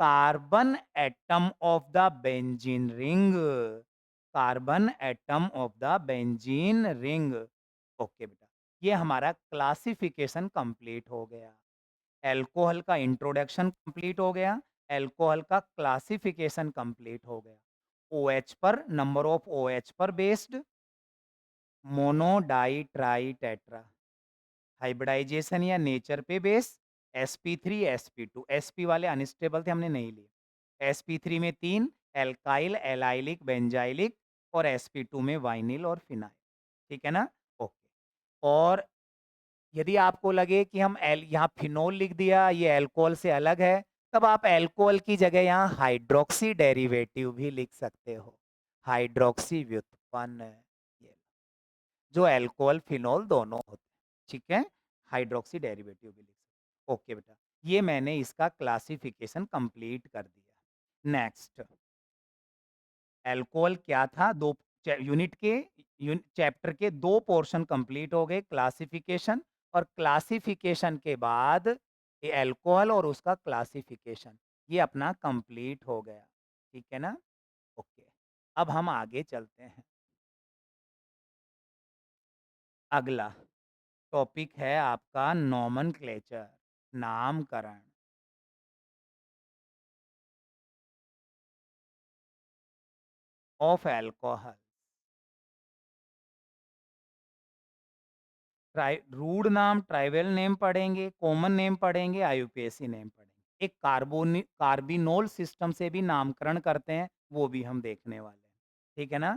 carbon atom of the benzene ring. Carbon atom of the benzene ring. Okay बेटा, ये हमारा क्लासिफिकेशन कंप्लीट हो गया। अल्कोहल का इंट्रोडक्शन कंप्लीट हो गया, अल्कोहल का क्लासिफिकेशन कंप्लीट हो गया। OH पर, नंबर ऑफ OH पर based, mono di tri tetra, hybridization या नेचर पे बेस, sp3 sp2, sp वाले अनस्टेबल थे हमने नहीं लिए। sp3 में 3 एल्काइल एलाइलिक बेंजाइलिक और sp2 में वाइनिल और फिनाइल। ठीक है ना? ओके। और यदि आपको लगे कि हम एल यहाँ फिनोल लिख दिया, ये अल्कोहल से अलग है, तब आप अल्कोहल की जगह यहाँ हाइड्रोक्सी डेरिवेटिव भी लिख सकते हो। हाइड्रोक्सी व्युत्पन्न, ये जो अल्कोहल फिनोल दोनों होते हैं। ठीक है? हाइड्रोक्सी डेरिवेटिव भी लिख सकते हो। ओके बेटा, ये मैंने इसका क्लासिफिकेशन कंप्लीट कर दिया। नेक्स्ट, अल्कोहल क्या था? दो यूनिट के चैप्टर के 2 पोर्शन कंप्लीट हो गए, क्लासिफिकेशन और क्लासिफिकेशन के बाद ये अल्कोहल और उसका क्लासिफिकेशन, ये अपना कंप्लीट हो गया। ठीक है ना? ओके। अब हम आगे चलते हैं। अगला टॉपिक है आपका नोमेनक्लेचर, नामकरण। Of alcohol. रूड नाम, ट्राइबल नेम पढ़ेंगे, कॉमन नेम पढ़ेंगे, आईयूपीएसी नेम पढ़ेंगे। एक कार्बिनोल सिस्टम से भी नामकरण करते हैं, वो भी हम देखने वाले हैं। ठीक है ना?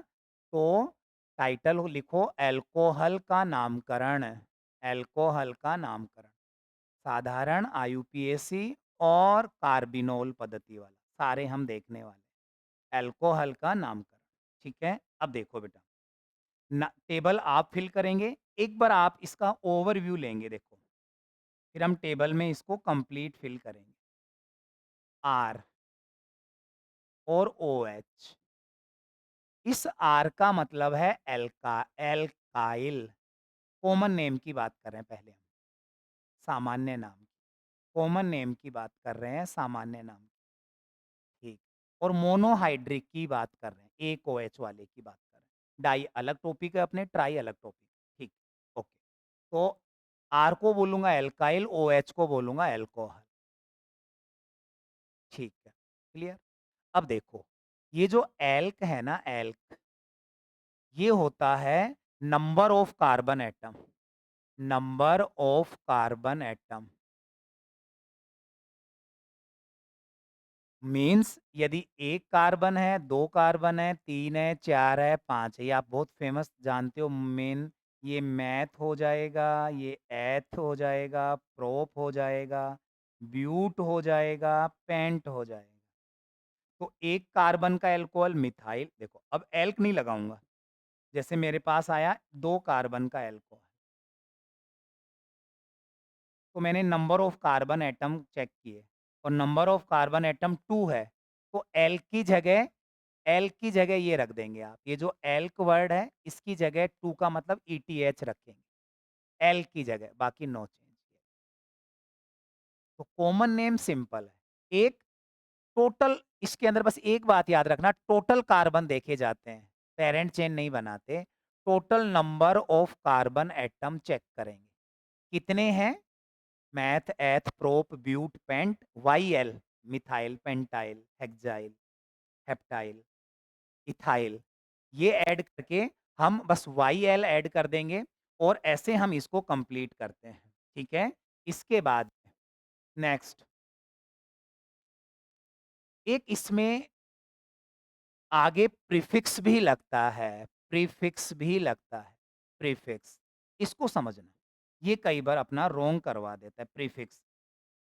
तो टाइटल लिखो, अल्कोहल का नामकरण। अल्कोहल का नामकरण, साधारण, आईयूपीएसी और कार्बिनोल पद्धति वाला, सारे हम देखने वाले हैं। अल्कोहल का नामकरण। ठीक है? अब देखो बेटा, ना टेबल आप फिल करेंगे, एक बार आप इसका ओवरव्यू लेंगे देखो, फिर हम टेबल में इसको कंप्लीट फिल करेंगे। आर और OH, इस आर का मतलब है एल्काइल। कॉमन नेम की बात कर रहे हैं पहले हम, सामान्य नाम की। कॉमन नेम की बात कर रहे हैं, सामान्य नाम की। ठीक। और मोनोहाइड्रिक की बात कर रहे हैं, एक OH वाले की बात कर रहे हैं। डाई अलग टॉपिक है अपने, ट्राई अलग टॉपिक। ठीक, ओके। तो आर को बोलूँगा एल्काइल, OH को बोलूँगा अल्कोहल। ठीक है, क्लियर? अब देखो, ये जो एल्क है ना, एल्क, ये होता है number of carbon atom. Number of carbon atom means यदि 1 कार्बन है, 2 कार्बन है, 3 है, 4 है, 5 है, ये आप बहुत फेमस जानते हो। मेन ये मैथ हो जाएगा, ये एथ हो जाएगा, प्रोप हो जाएगा, ब्यूट हो जाएगा, पेंट हो जाएगा। तो 1 कार्बन का अल्कोहल मिथाइल, देखो अब एल्क नहीं लगाऊंगा, जैसे मेरे पास आया 2 कार्बन का अल्कोहल, तो मैंने number of carbon atom check किए और नंबर ऑफ कार्बन एटम 2 है, तो एल की जगह ये रख देंगे आप, ये जो एल्क वर्ड है इसकी जगह 2 का मतलब ईटीएच रखेंगे, एल की जगह, बाकी नो चेंज। तो कॉमन नेम सिंपल है। एक टोटल, इसके अंदर बस एक बात याद रखना, टोटल कार्बन देखे जाते हैं, पेरेंट चेन नहीं बनाते। Total number of carbon atom check करेंगे, कितने हैं? Meth, eth, prop, but, pent, yl, methyl, pentyl, hexyl, heptyl, ethyl, ये ऐड करके हम बस YL ऐड कर देंगे और ऐसे हम इसको कंप्लीट करते हैं, ठीक है? इसके बाद नेक्स्ट एक इसमें आगे प्रीफिक्स भी लगता है, प्रीफिक्स भी लगता है, प्रीफिक्स। इसको समझना, ये कई बार अपना रोंग करवा देता है प्रीफिक्स।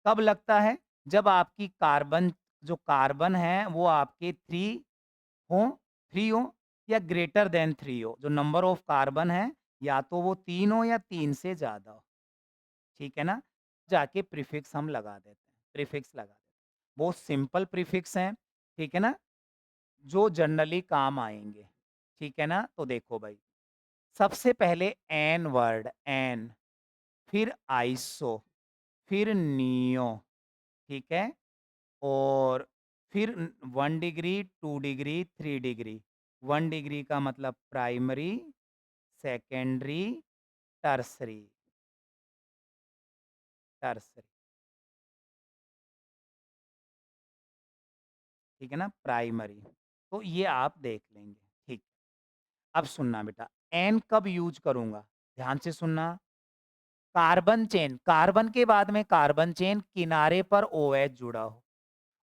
कब लगता है? जब आपकी कार्बन जो कार्बन है वो आपके 3 हो 3 हो या ग्रेटर दैन 3 हो, जो नंबर ऑफ कार्बन है या तो वो 3 हो या 3 से ज़्यादा हो, ठीक है ना? जाके प्रीफिक्स हम लगा देते हैं, प्रीफिक्स लगा देते हैं। बहुत सिंपल प्रीफिक्स हैं, ठीक है ना? जो जनरली काम आएँगे, ठीक है ना? तो देखो भाई, सबसे पहले एन वर्ड एन, फिर आइसो, फिर नियो, ठीक है? और फिर 1 डिग्री, 2 डिग्री, 3 डिग्री। 1 डिग्री का मतलब प्राइमरी, सेकेंडरी, टर्शरी, टर्शरी, ठीक है ना? प्राइमरी, तो ये आप देख लेंगे, ठीक। अब सुनना बेटा, एन कब यूज़ करूँगा? ध्यान से सुनना, कार्बन चेन, कार्बन के बाद में कार्बन चेन किनारे पर ओएच जुड़ा हो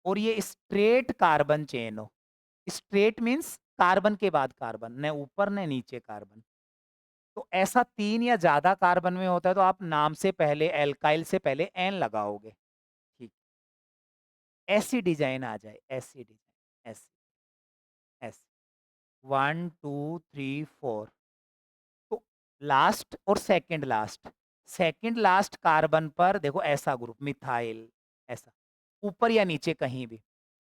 और ये स्ट्रेट कार्बन चेन हो। स्ट्रेट मीन्स कार्बन के बाद कार्बन, न ऊपर न नीचे कार्बन। तो ऐसा 3 या ज़्यादा कार्बन में होता है तो आप नाम से पहले एल्काइल से पहले एन लगाओगे। ठीक, ऐसी डिज़ाइन आ जाए, ऐसी डिज़ाइन, ऐसी, ऐसी 1, 2, 3, 4 तो लास्ट और सेकंड लास्ट कार्बन पर देखो ऐसा ग्रुप मिथाइल ऐसा, ऊपर या नीचे कहीं भी।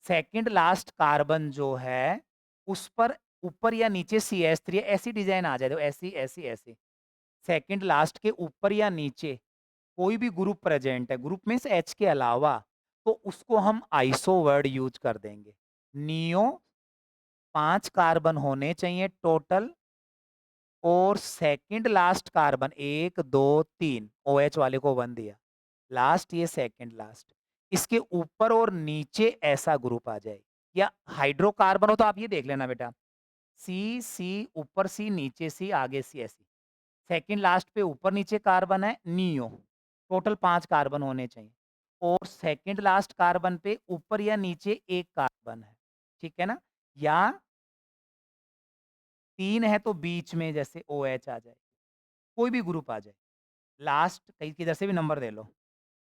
सेकंड लास्ट कार्बन जो है, उस पर ऊपर या नीचे CH3 ऐसी डिज़ाइन आ जाए, देखो ऐसी, ऐसी, ऐसी। सेकंड लास्ट के ऊपर या नीचे कोई भी ग्रुप प्रेजेंट है, ग्रुप मीन्स H के अलावा, तो उसको हम आइसो वर्ड यूज़ कर देंगे। नियो 5 कार्बन होने चाहिए टोटल और सेकंड लास्ट कार्बन 1, 2, 3 OH वाले को 1 दिया। लास्ट ये सेकंड लास्ट। इसके ऊपर और नीचे ऐसा ग्रुप आ जाए या हाइड्रोकार्बन हो तो आप ये देख लेना बेटा। सी, सी, ऊपर सी, नीचे सी, आगे सी ऐसी। सेकंड लास्ट पे ऊपर-नीचे कार्बन है नियो, टोटल 5 कार्बन होने चाहिए और सेकंड लास्ट कार्बन पे ऊपर या नीचे 1 कार्बन है, ठीक है ना? या 3 है तो बीच में जैसे OH आ जाए, कोई भी ग्रुप आ जाए। लास्ट कहीं किधर से भी नंबर ले लो,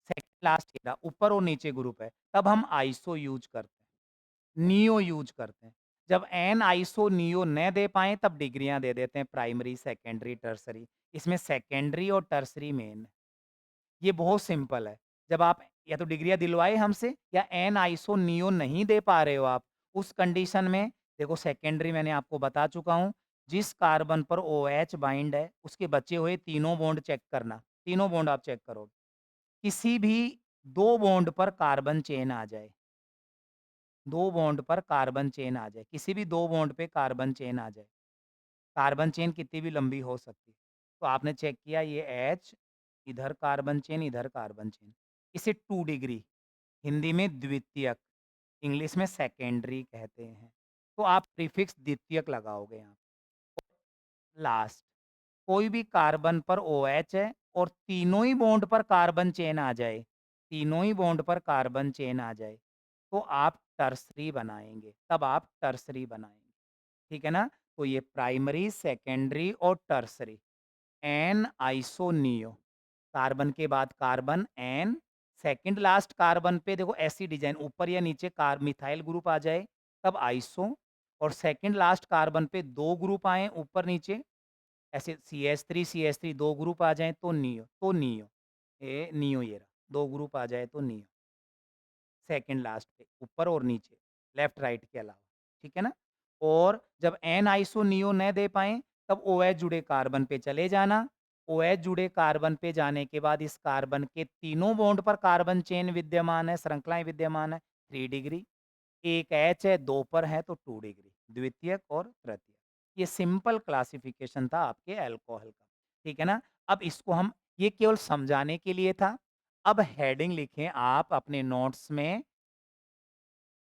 सेकंड लास्ट ये रहा, ऊपर और नीचे ग्रुप है, तब हम आइसो यूज़ करते हैं, नियो यूज़ करते हैं। जब एन आइसो नियो न दे पाएँ तब डिग्रियाँ दे देते हैं प्राइमरी, सेकेंडरी, टर्शियरी। इसमें सेकेंडरी और टर्शियरी मेन है। ये बहुत सिंपल है। जब आप या तो डिग्रियाँ दिलवाए हमसे या एन आइसो नियो नहीं दे पा रहे हो आप, उस कंडीशन में देखो सेकेंडरी मैंने आपको बता चुका हूँ, जिस कार्बन पर ओएच बाइंड है, उसके बचे हुए तीनों बॉन्ड चेक करना, तीनों बॉन्ड आप चेक करोगे। किसी भी 2 बॉन्ड पर कार्बन चेन आ जाए, 2 बॉन्ड पर कार्बन चेन आ जाए, किसी भी 2 बॉन्ड पे कार्बन चेन आ जाए, कार्बन चेन कितनी भी लंबी हो सकती है। तो आपने चेक किया ये H, इधर कार्बन चेन, इसे 2 डिग्री हिंदी में द्वितीयक, इंग्लिश में सेकेंडरी कहते हैं। तो आप प्रीफिक्स द्वितीयक लगाओगे यहाँ। लास्ट, कोई भी कार्बन पर OH है और तीनों ही बॉन्ड पर कार्बन चेन आ जाए, तीनों ही बॉन्ड पर कार्बन चेन आ जाए, तो आप टर्सरी बनाएँगे, तब आप टर्सरी बनाएँगे, ठीक है ना? तो ये प्राइमरी, सेकेंडरी और टर्सरी, एन आइसोनियो, कार्बन के बाद carbon n, second last carbon पे देखो ऐसी डिज़ाइन ऊपर या नीचे कार मिथाइल ग्रुप आ जाए, तब आइसो और सेकंड लास्ट कार्बन पे 2 ग्रुप आएँ ऊपर-नीचे, ऐसे CH3 2 ग्रुप आ जाएँ तो नियो, ये नियो ये रहा, 2 ग्रुप आ जाए तो नियो। सेकंड लास्ट पे, ऊपर और नीचे, लेफ्ट राइट के अलावा, ठीक है ना? और जब एन आइसोनियो न दे पाएँ, तब OH जुड़े कार्बन पे चले जाना, OH जुड़े कार्बन पे जाने के बाद इस कार्बन के तीनों बॉन्ड पर कार्बन चेन विद्यमान है, श्रृंखलाएँ विद्यमान है, 3 डिग्री, एक H है, 2 पर है तो 2 डिग्री, द्वितीयक और तृतीयक। ये सिंपल क्लासिफिकेशन था आपके अल्कोहल का, ठीक है ना? अब इसको हम ये केवल समझाने के लिए था, अब हेडिंग लिखें आप अपने नोट्स में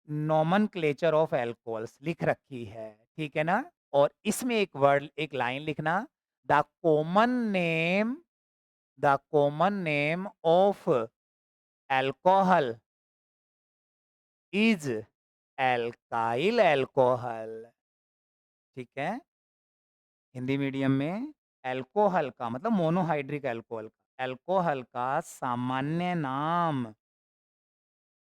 नोमेनक्लेचर ऑफ अल्कोहल्स लिख रखी है, ठीक है ना? और इसमें एक वर्ड एक लाइन लिखना, the common name the common name of alcohol is alkyl alcohol. ठीक है? हिंदी मीडियम में अल्कोहल का मतलब मोनोहाइड्रिक अल्कोहल का, अल्कोहल का सामान्य नाम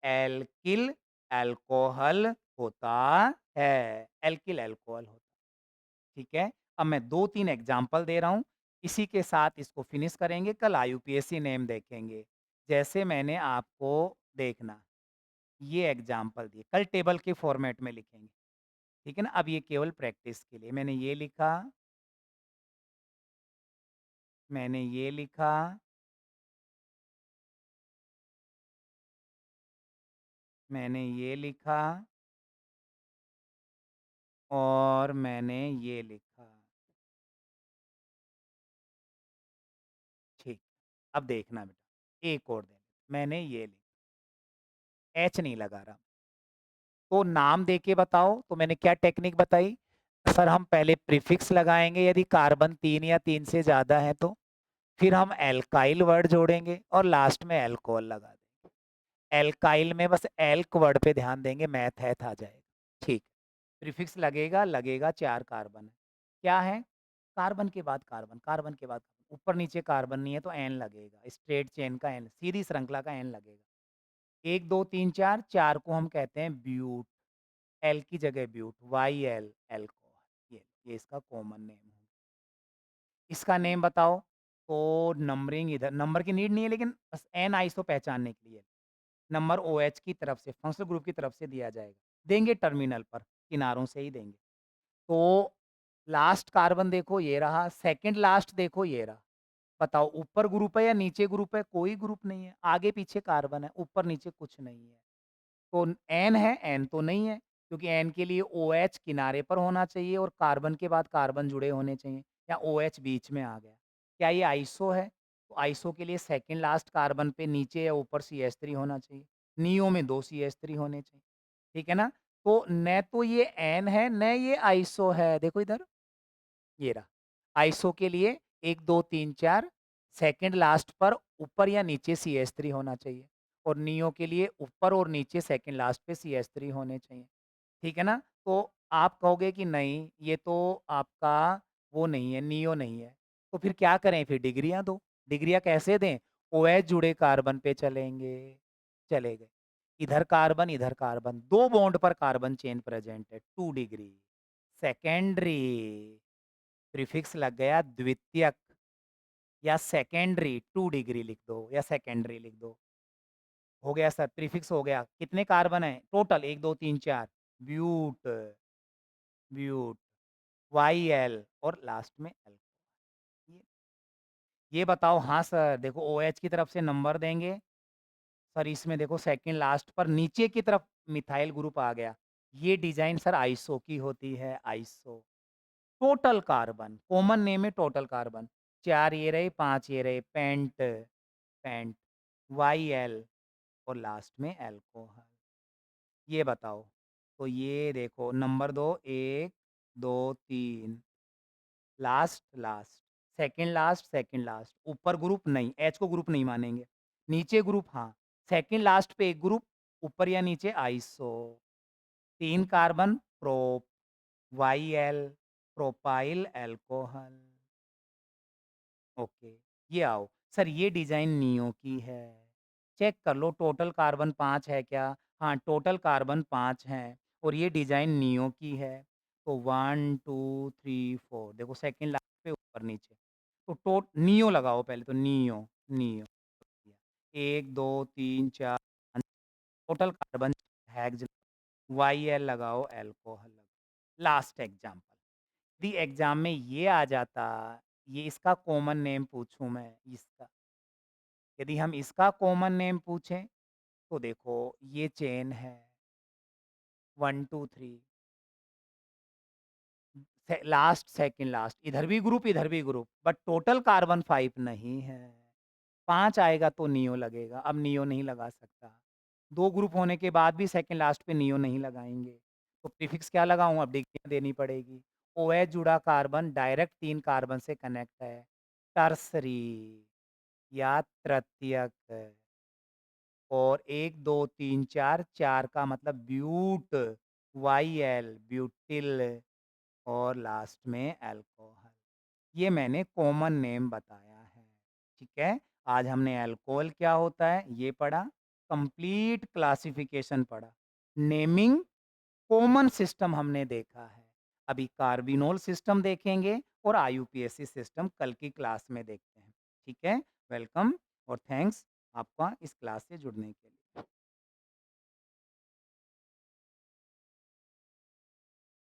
एल्किल अल्कोहल होता है। एल्किल अल्कोहल होता है। ठीक है? अब मैं 2-3 एग्ज़ाम्पल दे रहा हूँ, इसी के साथ इसको फिनिश करेंगे, कल आईयूपीएसी नेम देखेंगे। जैसे मैंने आपको देखना, ये एग्ज़ाम्पल दिए, कल टेबल के फॉर्मेट में लिखेंगे। ठीक है ना? अब ये केवल प्रैक्टिस के लिए मैंने ये लिखा, मैंने ये लिखा, मैंने ये लिखा और मैंने ये लिखा। ठीक, अब देखना बेटा, एक और दे मैंने ये लिखा, एच नहीं लगा रहा। तो नाम देके बताओ, तो मैंने क्या टेक्निक बताई? सर हम पहले प्रीफिक्स लगाएँगे यदि कार्बन 3 या 3 से ज़्यादा है तो, फिर हम एल्काइल वर्ड जोड़ेंगे और लास्ट में अल्कोहल लगा देंगे। एल्काइल में बस एल्क वर्ड पे ध्यान देंगे, मैथ हैथ आ जाएगा। ठीक, प्रीफिक्स लगेगा, लगेगा 4 कार्बन है। क्या है? कार्बन के बाद कार्बन, कार्बन के बाद ऊपर-नीचे कार्बन नहीं है तो एन लगेगा, स्ट्रेट चेन का एन, सीधी श्रृंखला का एन लगेगा। 1, 2, 3, 4, 4 को हम कहते हैं ब्यूट, एल की जगह ब्यूट, YL अल्कोहल, ये इसका कॉमन नेम है। इसका नेम बताओ, तो नंबरिंग इधर नंबर की नीड नहीं है लेकिन बस एन आइसो पहचानने के लिए। नंबर ओएच की तरफ से, फंक्शनल ग्रुप की तरफ से दिया जाएगा। देंगे टर्मिनल पर, किनारों से ही देंगे। तो लास्ट कार्बन देखो ये रहा, सेकंड लास्ट देखो ये रहा। बताओ ऊपर ग्रुप है या नीचे ग्रुप है? कोई ग्रुप नहीं है। आगे-पीछे कार्बन है, ऊपर-नीचे कुछ नहीं है। तो एन है, एन तो नहीं है, क्योंकि एन के लिए ओएच किनारे पर होना चाहिए और कार्बन के बाद कार्बन जुड़े होने चाहिए, या ओएच बीच में आ गया। क्या ये आइसो है? तो आइसो के लिए सेकंड लास्ट कार्बन पे नीचे या ऊपर CH3 होना चाहिए। नियो में 2 CH3 होने चाहिए। ठीक है ना? तो न तो ये एन है, न ये आइसो है। देखो इधर, ये रहा। आइसो के लिए 1, 2, 3, 4 सेकंड लास्ट पर ऊपर या नीचे CH3 होना चाहिए और नियो के लिए ऊपर और नीचे सेकंड लास्ट पे CH3 होने चाहिए। ठीक है ना? तो आप कहोगे कि नहीं, ये तो आपका वो नहीं है, नियो नहीं है। तो फिर क्या करें? फिर डिग्रियाँ दो। डिग्रियाँ कैसे दें? ओएच जुड़े कार्बन पे चलेंगे, चले गए। इधर कार्बन, 2 बॉन्ड पर कार्बन चेन प्रेज़ेंट है, 2 डिग्री। सेकेंडरी, प्रीफिक्स लग गया द्वितीयक या सेकेंडरी, 2 डिग्री लिख दो या सेकेंडरी लिख दो। हो गया सर, प्रीफिक्स हो गया। कितने कार्बन हैं? टोटल 1, 2, 3, 4 ब्यूट, ब्यूट, YL और लास्ट में एल। ये ये बताओ, हाँ सर, देखो ओएच की तरफ से नंबर देंगे। सर इसमें देखो सेकंड लास्ट पर नीचे की तरफ मिथाइल ग्रुप आ गया। ये डिज़ाइन सर आइसो की होती है, iso. Total carbon, common name है टोटल कार्बन। 4 ये रहे, 5 ये रहे, पेंट, पेंट, YL और लास्ट में अल्कोहल। ये बताओ, तो ये देखो number 2, 1, 2, 3 last, last, second last, ऊपर ग्रुप नहीं, एच को ग्रुप नहीं मानेंगे। नीचे ग्रुप हाँ, सेकंड लास्ट पे एक ग्रुप, ऊपर या नीचे iso. 3 carbon prop, YL, propyl alcohol. Okay, ये आओ। सर ये डिज़ाइन नियो की है। चेक कर लो टोटल कार्बन 5 है क्या? हाँ, टोटल कार्बन 5 हैं और ये डिज़ाइन नियो की है। तो 1, 2, 3, 4 देखो सेकंड लास्ट पे ऊपर-नीचे। तो नियो लगाओ पहले तो neo, neo. 1, 2, 3, 4 5 total carbon hex, YL लगाओ, अल्कोहल लगाओ। Last example. यदि एग्ज़ाम में ये आ जाता, ये इसका कॉमन नेम पूछूँ मैं, इसका, यदि हम इसका कॉमन नेम पूछें, तो देखो ये चेन है 1, 2, 3 लास्ट, सेकंड लास्ट, इधर भी ग्रुप, बट टोटल कार्बन 5 नहीं है। 5 आएगा तो नियो लगेगा, अब नियो नहीं लगा सकता। 2 ग्रुप होने के बाद भी सेकंड लास्ट पे नियो नहीं लगाएँगे। तो प्रीफिक्स क्या लगाऊँ? अब डिग्रियाँ देनी पड़ेगी। OH जुड़ा कार्बन डायरेक्ट 3 कार्बन से कनेक्ट है। टर्सरी या तृतीयक। और 1, 2, 3, 4, 4 का मतलब ब्यूट, YL ब्यूटिल और लास्ट में अल्कोहल। ये मैंने कॉमन नेम बताया है, ठीक है? आज हमने अल्कोहल क्या होता है ये पढ़ा, कंप्लीट क्लासिफिकेशन पढ़ा, नेमिंग कॉमन सिस्टम हमने देखा है। अभी कार्बिनोल सिस्टम देखेंगे और IUPAC सिस्टम कल की क्लास में देखते हैं, ठीक है? वेलकम और थैंक्स आपका इस क्लास से जुड़ने के लिए।